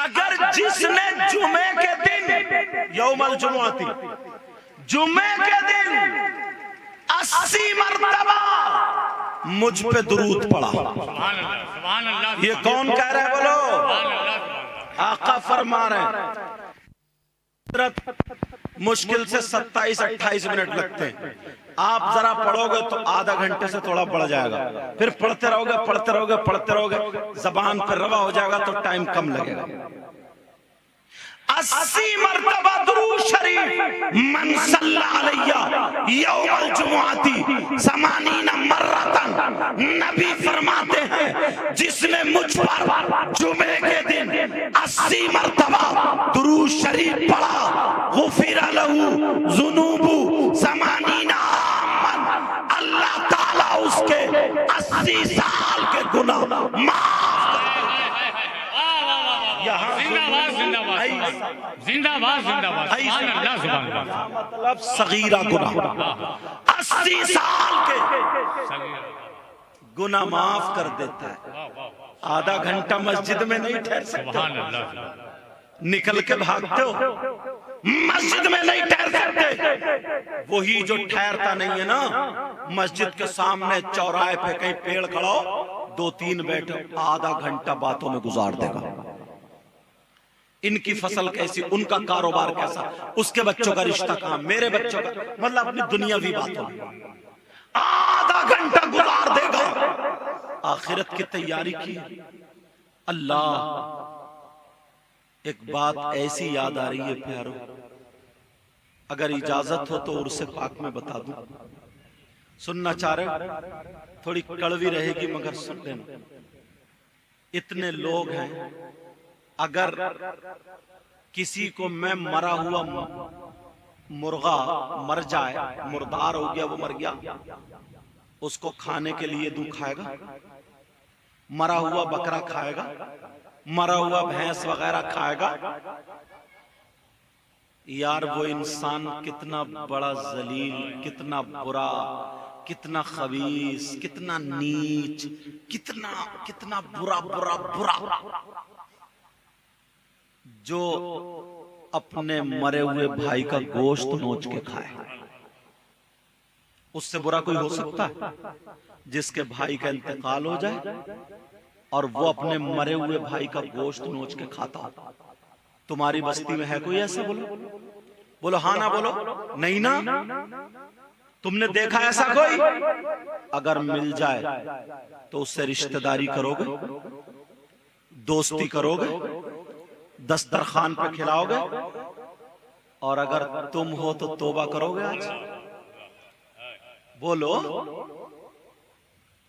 अगर जिसने जुमे के दिन यौमल जुमुआती जुमे के दिन 80 मरतबा मुझ पे दुरूद पढ़ा। ये कौन कह रहा है बोलो? आका फरमा रहे हैं मुश्किल से 27-28 मिनट लगते हैं। आप जरा पढ़ोगे तो आधा घंटे से थोड़ा बढ़ जाएगा, फिर पढ़ते रहोगे पढ़ते रहोगे पढ़ते रहोगे, जबान पर रवा हो जाएगा तो टाइम कम लगेगा। 80 मरतबा दुरूद शरीफ मन सल्ला अलैया यौमल जुमुआती समानीना मर्रतन, नबी फरमाते हैं जिसने मुझ पर जुमे के दिन 80 मरतबा दुरूद शरीफ पढ़ा, गुफिरा लहू जुनूबु समानीना आमन, अल्लाह ताला उसके 80 साल के गुनाह माफ। जिंदाबाद जिंदाबाद मतलब सगीरा गुनाह 80 साल के गुनाह माफ कर देता है। आधा घंटा मस्जिद में नहीं ठहर सकते, निकल के भागते हो, मस्जिद में नहीं ठहर सकते। वही जो ठहरता नहीं है ना, मस्जिद के सामने चौराहे पे कहीं पेड़ खड़ा हो, 2-3 बैठे, आधा घंटा बातों में गुजार देगा। इनकी फसल कैसी, उनका कारोबार कैसा, उसके बच्चों का रिश्ता कहां, मेरे बच्चों का, मतलब अपनी दुनियावी बातों में आधा घंटा गुजार देगा। आखिरत की तैयारी की। अल्लाह, एक बात ऐसी याद आ रही है प्यारो, अगर इजाजत हो तो उर्से पाक में बता दूं। सुनना चाह रहे? थोड़ी कड़वी रहेगी मगर सुन लेना। इतने लोग हैं, अगर किसी को मैं मरा हुआ मुर्गा मर जाए, मुर्दार हो गया, वो मर गया, उसको खाने के लिए दूं, खाएगा? मरा हुआ बकरा खाएगा? मरा हुआ भैंस वगैरह खाएगा? यार वो इंसान कितना बड़ा जलील, कितना बुरा, कितना खबीस, कितना नीच, कितना कितना बुरा बुरा बुरा, जो अपने मरे हुए भाई का गोश्त नोच के खाए। उससे बुरा कोई हो सकता है? जिसके भाई का इंतकाल हो जाए और वो अपने मरे हुए भाई का गोश्त नोच के खाता। तुम्हारी बस्ती में है कोई ऐसा? बोलो बोलो, हाँ ना बोलो, नहीं ना? तुमने देखा ऐसा कोई? अगर मिल जाए तो उससे रिश्तेदारी करोगे, दोस्ती करोगे, दस्तरखान पे खिलाओगे? और अगर तुम हो तो तौबा करोगे? आज बोलो,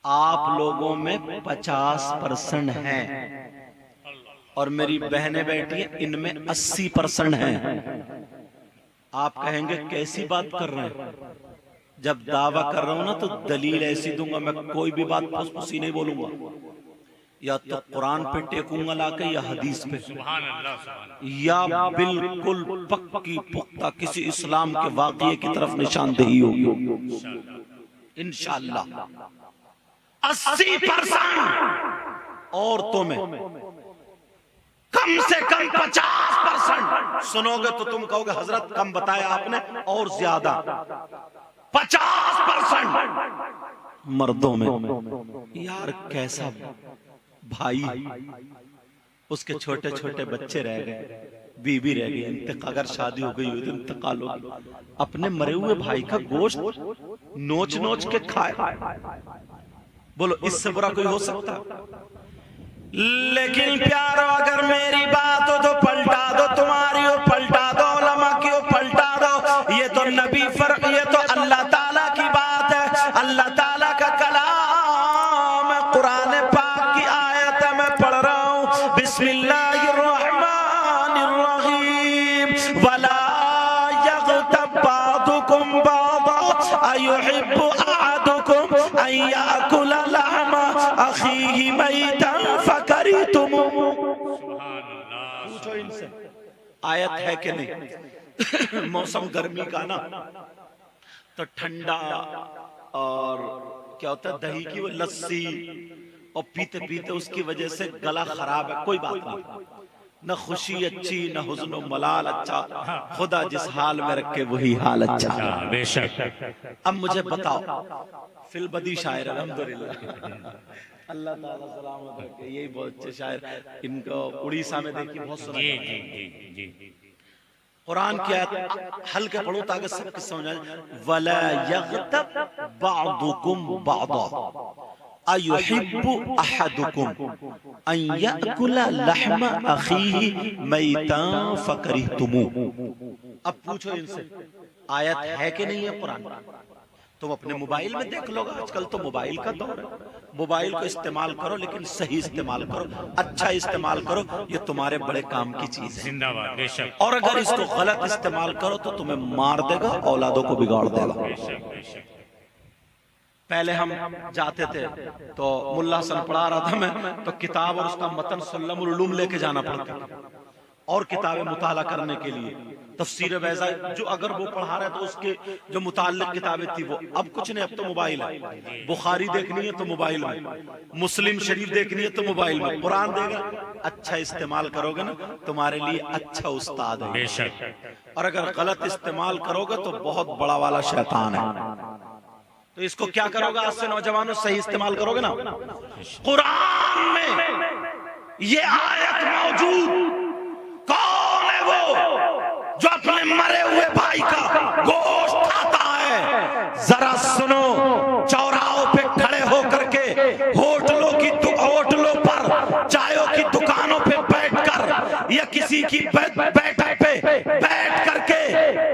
आप लोगों में 50% हैं और मेरी बहनें बैठी हैं, इनमें 80% हैं। आप कहेंगे कैसी बात कर रहे हैं? जब दावा कर रहा हूं ना तो दलील ऐसी दूंगा, मैं कोई भी बात फुसफुसी नहीं बोलूंगा, या तो कुरान पे टेकूंगा लाके, या हदीस पे, या बिल्कुल पक्की पुख्ता किसी इस्लाम के वाक़ये की तरफ निशानदेही होगी इंशाअल्लाह। 80% औरतों में कम से कम 50% सुनोगे तो तुम कहोगे हजरत कम बताया आपने, और ज्यादा 50% मर्दों में। यार कैसा भाई, उसके छोटे छोटे बच्चे रह गए, बीबी रह गई, अगर शादी हो गई हो तो इंतकाल हो गई, अपने मरे हुए भाई का गोश्त नोच नोच के खाए। बोलो इससे बुरा कोई हो सकता? लेकिन प्यारो, अगर मेरी बात हो तो पलटा दो, तुम्हारी हो पलटा दो, उलमा की हो पलटा दो। ये तो नबी फर्क, ये तो अल्लाह ताला की बात है, अल्लाह ताला का कलाम, कुरान पाक की आयत मैं पढ़ रहा हूँ। बिस्मिल्लाहिर्रहमानिर्रहीम, वला यग़्तब बादुकुम बादा अयुहिब्बु अहदुकुम अन याकुला लहमा अखीहि मैतन फकरितुम। पूछो इनसे आयत है कि नहीं? मौसम गर्मी का ना, तो ठंडा और क्या होता है, दही की वो लस्सी, और पीते पीते उसकी वजह से गला खराब है, कोई बात नहीं, न खुशी अच्छी न हुज़्न व मलाल अच्छा, खुदा जिस हाल में रखे वही हाल अच्छा। बेशक। अब मुझे बताओ, फिल बदी शायर अल्हम्दुलिल्लाह, अल्लाह ताला सलामत रखे, यही बहुत अच्छे शायर, इनको उड़ीसा में देखिए बहुत सुना जी जाता है। जी जी जी। कुरान की आयत हल्के पढ़ो ताकि सबके समझ आए। वला यग़तब बअदुकुम बअदा अयुहिब्बु अहदुकुम अन याकुला लहमा अखीही मैतन फकरिहतुमू। अब पूछो इनसे, आयत है कि नहीं है कुरान? तुम अपने मोबाइल में देख लो, आजकल तो मोबाइल का दौर है। मोबाइल को इस्तेमाल करो, लेकिन सही इस्तेमाल करो, अच्छा इस्तेमाल करो, ये तुम्हारे बड़े काम की चीज है। जिंदाबाद। बेशक। और अगर इसको गलत इस्तेमाल करो तो तुम्हें मार देगा, औलादों को बिगाड़ देगा। बेशक बेशक। पहले हम जाते थे तो मुल्ला हसन पढ़ा रहा था मैं, तो किताब और उसका मतन सुल्लमुल उलूम लेके जाना पड़ता था, और किताबें मुताला करने के लिए तफसीर वैसा जो अगर वो पढ़ा रहा है तो उसके जो मुताल्लिक किताबें थी वो। अब कुछ नहीं, अब तो मोबाइल है। बुखारी देखनी है तो मोबाइल में, मुस्लिम शरीफ देखनी है तो मोबाइल में, कुरान देगा। अच्छा इस्तेमाल करोगे ना, तुम्हारे लिए अच्छा उस्ताद है। बेशक। और अगर गलत इस्तेमाल करोगे तो बहुत बड़ा वाला शैतान है। तो इसको क्या करोगे? आज से नौजवानों, सही इस्तेमाल करोगे ना। कुरान में ये आयत मौजूद, कौन है वो जो अपने मरे हुए भाई का गोश्त खाता है? जरा सुनो, चौराहों पे खड़े होकर के, होटलों पर, चायों की दुकानों पे बैठकर, या किसी की बैठक पे बैठ करके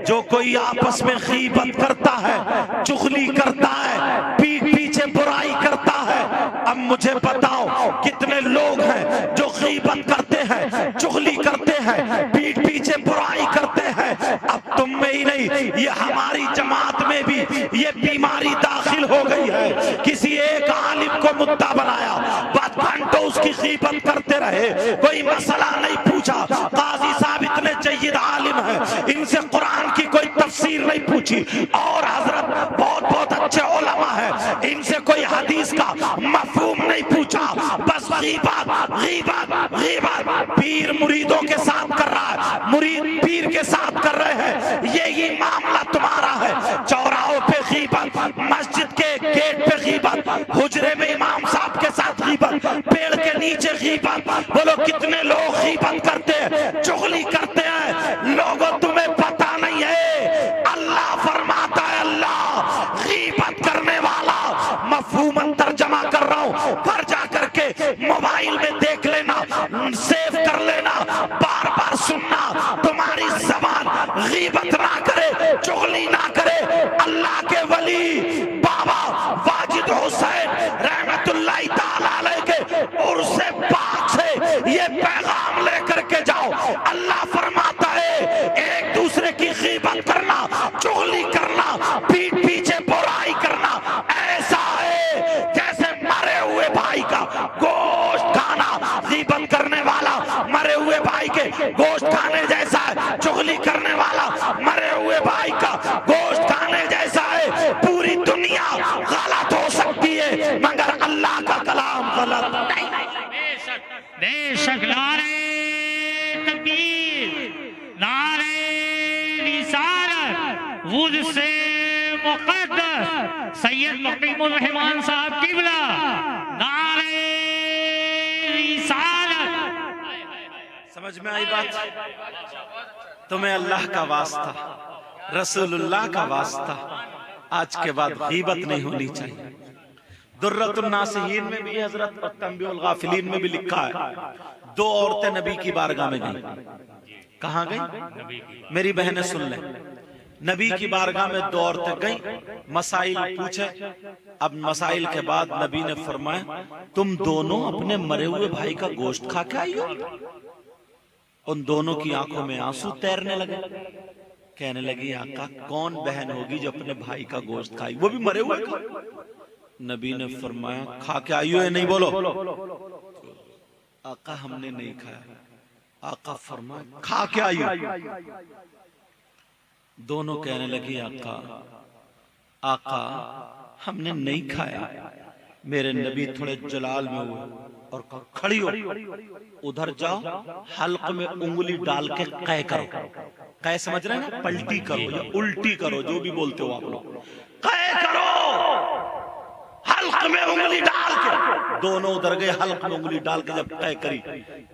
जो कोई आपस में गीबत करता है, चुगली करता है, पीठ पीछे बुराई करता है। अब मुझे बताओ कितने लोग हैं जो गीबत करते हैं, चुगली करते हैं, पीठ पीछे बुराई करते हैं। अब तुम में ही नहीं, ये हमारी जमात में भी ये बीमारी दाखिल हो गई है। किसी एक आलिम को मुद्दा बनाया, बात घंटों उसकी गीबत करते रहे, कोई मसला नहीं पूछा। काजी साहब इतने जय्यद आलिम है, इनसे कुरान की कोई तफसीर नहीं पूछी, और हजरत बहुत बहुत अच्छे उलमा है, इनसे कोई हदीस का मफहूम नहीं पूछा। बस गीबत गीबत गीबत पीर मुरीदों के साथ कर रहा है, मुरीद पीर के साथ कर रहे हैं। यही मामला तुम्हारा है। चौराहों पे गीबत, मस्जिद के गेट पे गीबत, हुजरे में इमाम साहब के साथ गीबत, पेड़ के नीचे गीबत। बोलो कितने लोग गीबत करते हैं, चुगली करते हैं। लोगों तुम्हें पता नहीं है, अल्लाह फरमाता है, अल्लाह गीबत करने वाला, मफहूमन तर्जमा कर रहा हूं, घर जा करके मोबाइल में देख लेना, सेव कर लेना, बार बार सुनना, तुम्हारी जबान गीबत ना करे, चुगली ना करे। अल्लाह के वली बाबा वाजिद हुसैन रहमतुल्लाह ताला अलैह के उर्से पाक से ये पैगाम लेकर के जाओ। अल्लाह फरमाता है, एक दूसरे की गीबत करना, चुगली करना, पीठ पीछे बुराई करना ऐसा है जैसे मरे हुए भाई का गोश्त खाना। गीबत करने वाला मरे हुए भाई के गोश्त खाने जैसा है, चुगली करने वाला मरे हुए भाई का गोश्त खाने जैसा है। पूरी दुनिया गलत हो सकती है, मगर अल्लाह का कलाम गलत नहीं। बेशक। नारे तकबीर, नारे रिसालत, वुद से मुक़द्दस सैयद मुक़ीमुर रहमान साहब किबला, नारे रिसालत। समझ में आई बात? तुम्हें अल्लाह का वास्ता, रसूलुल्लाह का वास्ता, आज के बाद गीबत नहीं होनी चाहिए। दुर्रतुन नासिहीन में भी हजरत और तंबीहुल गाफिलीन में भी लिखा है, दो औरतें नबी की बारगाह में गईं। कहाँ गईं? मेरी बहनें सुन लें। नबी की बारगाह में दो औरतें गईं, मसाइल पूछे। अब मसाइल के बाद नबी ने फरमाया, तुम दोनों अपने मरे हुए भाई का गोश्त खा के आई हो। उन दोनों की आंखों में आंसू तैरने लगे। कहने लगी, आका कौन बहन होगी जो अपने भाई का गोश्त खाई, वो भी मरे हुए का? नबी ने फरमाया, खा के आई हो या नहीं? बोलो। आका हमने नहीं खाया। आका फरमाया, खा के आई हो? दोनों कहने लगी, आका हमने नहीं खाया। मेरे नबी थोड़े जलाल में हुए, और कहा खड़ी हो, उधर जाओ, हल्क में उंगली डाल के कै करो। कै समझ रहे हैं ना, पलटी करो या उल्टी करो, जो भी बोलते हो आप लोग, कै करो हल्क में उंगली डाल के। दोनों उधर गए, हल्क में उंगली डाल के जब कै करी,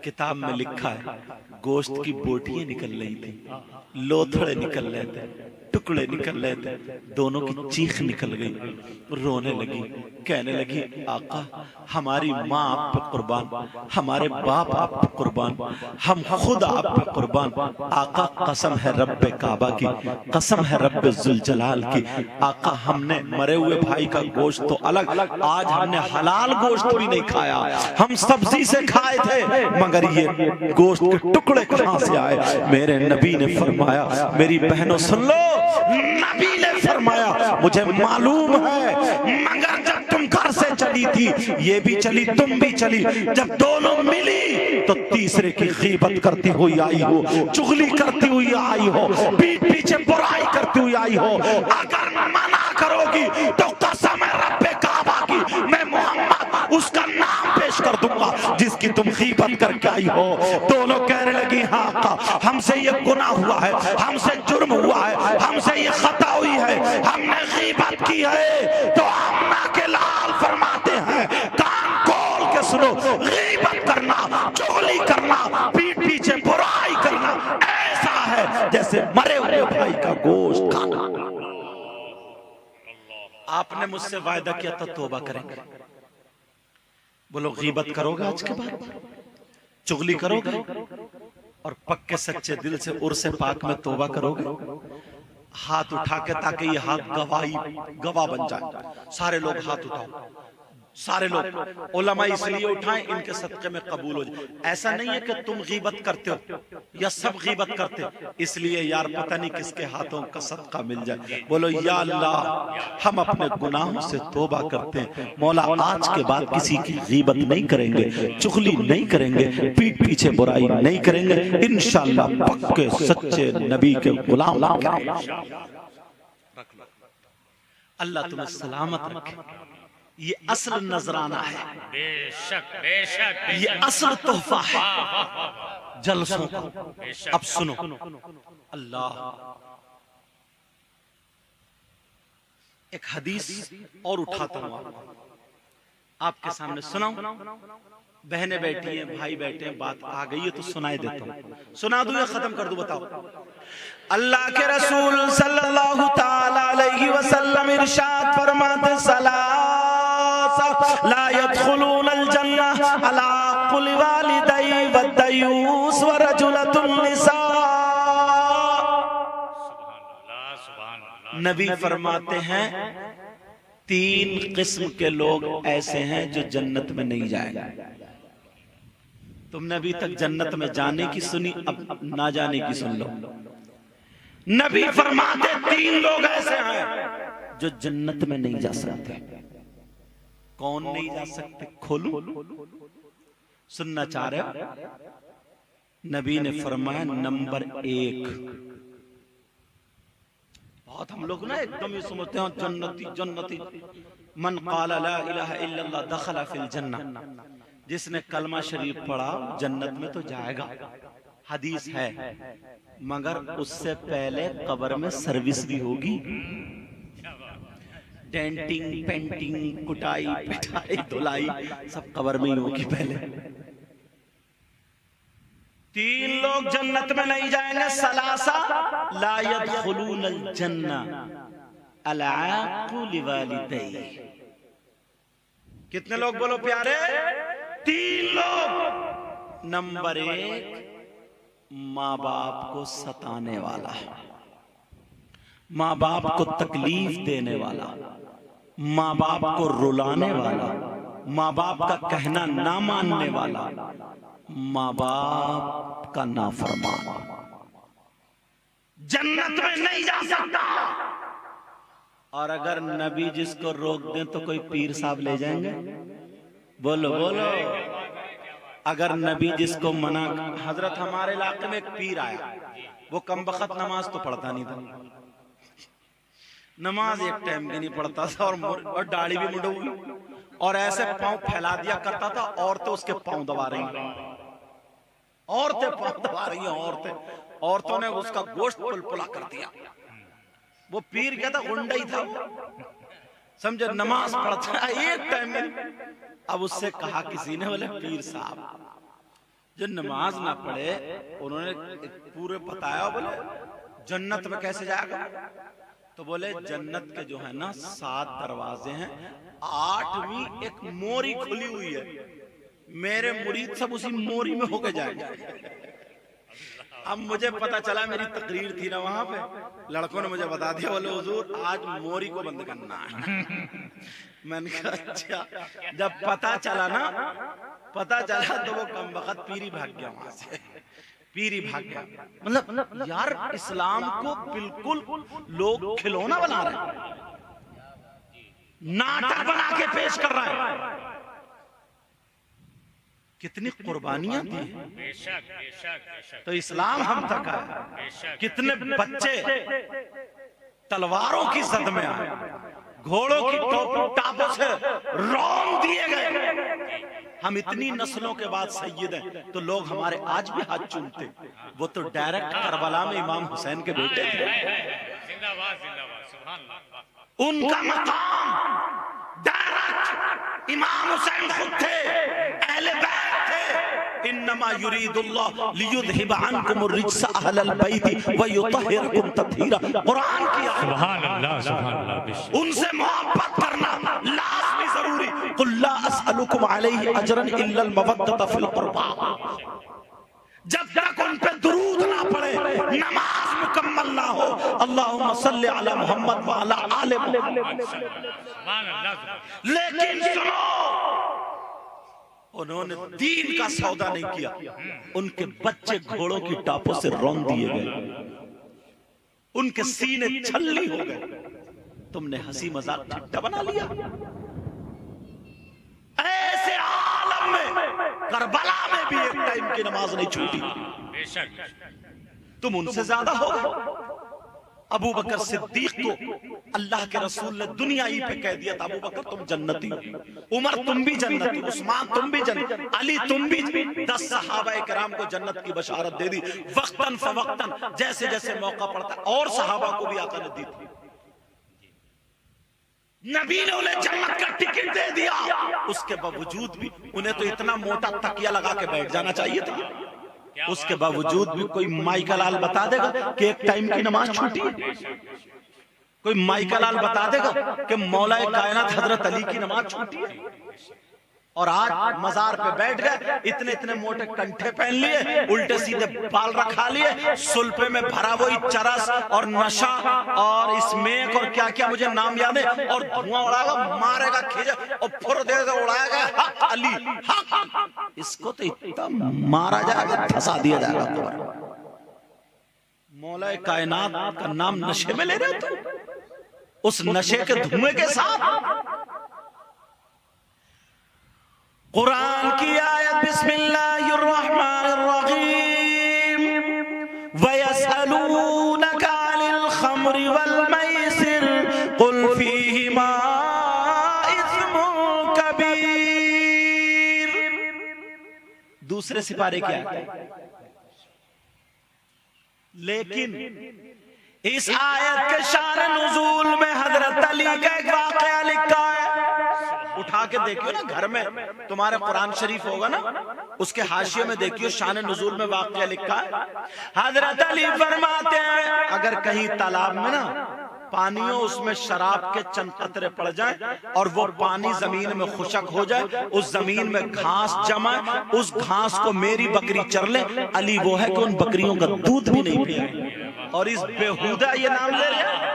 किताब में लिखा है गोश्त की बोटियां निकल रही थी, लोथड़े निकल रहे थे, टुकड़े निकल रहे थे, दोनों की चीख निकल गई, रोने लगी, कहने लगी आका हमारी माँ आप पे कुर्बान, हमारे बाप आप पे कुर्बान, हम खुद आप पे कुर्बान। आका कसम है रब्बे काबा की, कसम है रब्बे जुल जलाल की, आका हमने मरे हुए भाई का गोश्त तो अलग, आज हमने हलाल गोश्त भी नहीं खाया, हम सब्जी से खाए थे, मगर ये गोश्त के टुकड़े कहां से आए। मेरे नबी ने फरमाया, मेरी बहनों सुन लो, नबी ने फरमाया मुझे मालूम है, मगर जब तुम घर से चली थी, ये भी चली तुम भी चली, जब दोनों मिली तो तीसरे की गीबत करती हुई आई हो, चुगली करती हुई आई हो, पीठ पीछे बुराई करती हुई आई हो। अगर मना करोगी तो कसम है रब्बे काबा की, मैं मोहम्मद उसका नाम पेश कर दूंगा जिसकी तुम गीबत करके आई हो। दोनों कहने लगी हाँ हमसे ये गुनाह हुआ है, हमसे जुर्म हुआ है, हमसे ये खता हुई है, हमने गीबत की है। तो अम्मा के लाल फरमाते हैं कान खोल के सुनो, गीबत करना, चुगली करना, पीठ पीछे बुराई करना ऐसा है जैसे मरे हुए भाई का गोश्त खाना। आपने मुझसे वायदा किया था तौबा करेंगे, बोलो गीबत करोगे आज के बाद, चुगली करोगे और पक्के सच्चे दिल से उर्से पाक में तौबा करोगे, हाथ उठा के, ताकि ये हाथ गवाह बन जाए। सारे लोग हाथ उठाओ, सारे लोग, उलमा इसलिए उठाएं इनके सदक़े में कबूल हो जाए। ऐसा नहीं है कि तुम गीबत करते हो या सब गीबत करते हो, इसलिए यार पता नहीं किसके हाथों का सदका मिल जाए। बोलो या अल्लाह हम अपने गुनाहों से तौबा करते हैं, मौला आज के बाद किसी की गीबत नहीं करेंगे, चुगली नहीं करेंगे, पीठ पीछे बुराई नहीं करेंगे, इंशाअल्लाह पक्के सच्चे नबी के गुलाम करेंगे। अल्लाह तुम्हें सलामत रखे। ये असल नजराना है, बेशक बेशक, ये असल तोहफा है जलसों का। अब सुनो, अल्लाह एक हदीस और उठाता हूं आपके सामने सुनाऊं। बहनें बैठी हैं, भाई बैठे हैं, बात आ गई है तो सुनाई देता हूं। सुना दूं या खत्म कर दूं, बताओ। अल्लाह के रसूल सल्लल्लाहु ताला अलैहि वसल्लम इरशाद फरमाते ला यदखुलूनल जन्नह अला कुल्ली वालिदै वद्दयूस व रजुलतुन निसा। नबी फरमाते हैं 3 किस्म के लोग ऐसे हैं जो जन्नत में नहीं जाएंगे। तुमने अभी तक जन्नत में जाने की सुनी, अब ना जाने की सुन लो। नबी फरमाते 3 लोग ऐसे हैं जो जन्नत में नहीं जा सकते। कौन नहीं जा सकते? खोलूं? सुनना चाह रहे हो? नबी ने फरमाया नंबर 1, बहुत हम लोग ना एकदम ये समझते हैं जन्नती जन्नती, मन क़ाला ला इलाहा इल्लल्लाह दखला फिल जन्नह, जिसने कलमा शरीफ पढ़ा जन्नत में तो जाएगा, हदीस है, मगर उससे पहले कब्र में सर्विस भी होगी, डेंटिंग, पेंटिंग, कुटाई, पिटाई, धुलाई सब कब्र में ही होगी पहले। 3 लोग जन्नत में नहीं जाएंगे। सलासा ला यदखुलूनल जन्नह अल-आक़ु लिवालिदै। कितने लोग बोलो प्यारे? 3 लोग। नंबर 1 माँ बाप को सताने वाला, माँ बाप को तकलीफ देने वाला, माँ बाप को रुलाने वाला, माँ बाप का कहना ना मानने वाला, माँ बाप का नाफरमान जन्नत में नहीं जा सकता। और अगर नबी जिसको रोक दें तो कोई पीर साहब ले जाएंगे? बोलो बोलो। अगर नबी जिसको मना, हजरत हमारे इलाके में एक पीर आया, वो कम बखत नमाज तो पढ़ता नहीं था, नमाज एक टाइम की नहीं पढ़ता था और दाढ़ी भी मुंडो हुई, और ऐसे पांव फैला दिया करता था, औरतें उसके पांव दबा रही, औरतें पांव दबा रही हैं, औरतों ने उसका गोश्त पुलपुला कर दिया। वो पीर क्या था, गुंडा ही था वो, समझे, नमाज पढ़ता एक टाइम में। अब उससे कहा किसी ने, बोले पीर साहब जो नमाज ना पढ़े, उन्होंने पूरे बताया, बोले जन्नत में कैसे जाएगा? तो बोले जन्नत के जो है ना 7 दरवाजे हैं, 8वीं एक मोरी खुली हुई है, मेरे मुरीद सब उसी मोरी में होके जाएंगे। अब मुझे पता चला, मेरी तकरीर थी ना वहां पे, लड़कों ने मुझे बता दिया, बोले हुजूर आज मोरी को बंद करना है। मैंने कहा अच्छा। जब पता चला तो वो कमबख्त पीरी भाग गया वहां से, पीरी भाग गया। मतलब यार इस्लाम को बिल्कुल लोग खिलौना बना रहे हैं, नाटक बना के पेश कर रहे हैं। कितनी कुर्बानियां दी हैं। तो इस्लाम हम तक आया, कितने बच्चे तलवारों की जद में आए, घोड़ों की टापों से रौंद दिए गए। हम इतनी नस्लों के बाद सैयद हैं, तो लोग हमारे आज भी हाथ चूमते। वो तो डायरेक्ट करबला में इमाम हुसैन के बेटे थे। उनका मकाम डायरेक्ट इमाम हुसैन खुद थे, अहले बैत थे। इन्नमा युरीदुल्लाह लियुज़हिबा अन्कुम अर्रिज्सा अहलल बैति व युतहिरकुम तत्हीरा। कुरान की आयत। सुभान अल्लाह, सुभान अल्लाह। उनसे मोहब्बत करना लाज़मी जरूरी। कुल ला असअलुकुम अलैहि अजरन इल्लल मवद्दत फिल कुर्बा। जब तक उन पे दुरूद ना पड़े, नमाज मुकम्मल ना हो, अल्लाहुम्मा सल्ली अला मुहम्मद व अला आले मुहम्मद। लेकिन सुनो, उन्होंने दीन का सौदा नहीं किया, उनके बच्चे घोड़ों की टापों से रौंद दिए गए, उनके सीने छल्ली हो गए। तुमने हंसी मजाक ठट्टा बना लिया। ऐसे आलम में करबला में भी एक टाइम की नमाज नहीं छूटी। तुम उनसे ज्यादा हो। अबू बकर सिद्दीक को अल्लाह के रसूल ने दुनिया ही पे कह दिया था, अबू बकर तुम जन्नती, उमर तुम भी जन्नती, उस्मान तुम भी जन्नती, अली तुम भी। 10 सहाबा किराम को जन्नत की बशारत दे दी, वक्तन फवक्तन, जैसे जैसे मौका पड़ता, और सहाबा को भी आका ने दी थी। नबी ने उन्हें जन्नत का टिकट दे दिया, उसके बावजूद भी उन्हें तो इतना मोटा तकिया लगा के बैठ जाना चाहिए था। उसके बावजूद भी कोई माई का लाल बता देगा कि एक टाइम की नमाज छूटी? कोई माई का लाल बता देगा कि मौलाए कायनात हजरत अली की नमाज छूटी है? और आज मजार पे बैठ गए, इतने इतने मोटे कंठे पहन लिए, उल्टे सीधे बाल रखा लिए, सुल्फे में भरा वही चरस और नशा और स्मेक और क्या क्या मुझे नाम याद है, और धुआं उड़ाएगा, मारेगा, खींचे और फुर दे उड़ाएगा, हक अली हक। इसको तो इतना मारा जाएगा, धसा दिया जाएगा। मौलाए कायनात का नाम नशे में ले रहे हो, उस नशे के धुएं के साथ। कुरान की आयत बिस्मिल्लाहिर्रहमानिर्रहीम, वयसअलूनका अनिल खम्रि वल मैसिर कुल फीहिमा इस्मुन कबीर। दूसरे सिपारे की आयत। लेकिन इस आयत के शान नुज़ूल में हजरत अली का एक वाक़या लिखा है। उठा के देखियो ना, घर में तुम्हारे कुरान शरीफ होगा ना, उसके हाशिये में देखियो, शान नुज़ूल में वाक़या लिखा है। हजरत अली फरमाते हैं, अगर कहीं तालाब में ना पानी हो, उसमें शराब के चंद कतरे पड़ जाए और वो पानी जमीन में खुशक हो जाए, उस जमीन में घास जमा, उस घास को मेरी बकरी चर ले, अली वो है कि उन बकरियों का दूध भी नहीं पिए। और इस बेहुदा ये नाम ले रहे हैं।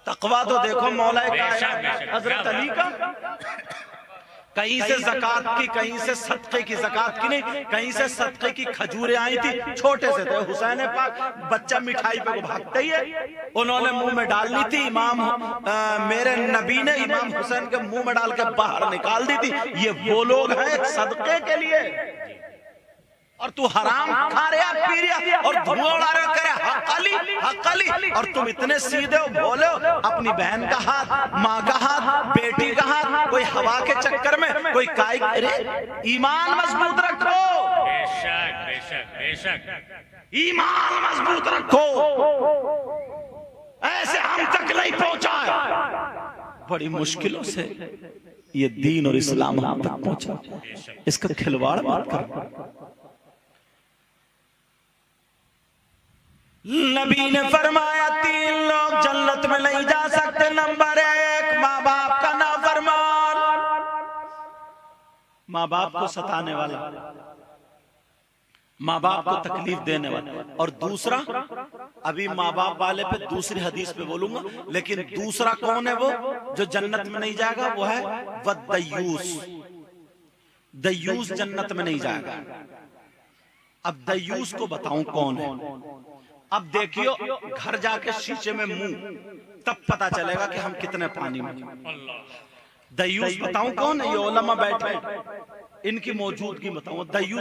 तकवा तो देखो मौलाए कायनात हजरत अली का। कहीं से ज़कात की, कहीं से सदक़े की, ज़कात की नहीं, कहीं से सदक़े की खजूरें आई थी, छोटे से थे। हुसैन पाक बच्चा मिठाई पे को भागते ही है, उन्होंने मुंह में डाल ली थी, मेरे नबी ने इमाम हुसैन के मुंह में डाल के बाहर निकाल दी थी। ये वो लोग हैं सदक़े के लिए। और तू हराम खा रहा पी रहा और धुआं उड़ा रहा करे हक अली और तुम इतने सीधे हो भोले हो। अपनी बहन का हाथ, माँ का हाथ, बेटी का हाथ, कोई हवा के चक्कर में, कोई काय। अरे ईमान मजबूत रखो, बेशक बेशक बेशक ईमान मजबूत रखो। ऐसे हम तक नहीं पहुंचा है, बड़ी मुश्किलों से ये दीन और इस्लाम हम तक पहुंचा। इसका खिलवाड़ मत कर। नबी ने फरमाया 3 लोग जन्नत में नहीं जा सकते। नंबर 1, माँ बाप का नाफरमान, माँ बाप को सताने वाला, माँ बाप को तकलीफ देने वाला। और दूसरा, अभी माँ बाप वाले पे दूसरी हदीस पे बोलूंगा, लेकिन दूसरा कौन है वो जो जन्नत में नहीं जाएगा? वो है वद्दयूस। दयूस जन्नत में नहीं जाएगा। अब दयूस को बताऊं कौन है। अब देखियो, घर जाके शीशे में मुंह, तब पता चलेगा कि हम कितने पानी में। दयूस बताऊं कौन है? ये उलमा बैठे, इनकी मौजूदगी बताऊं। दयूस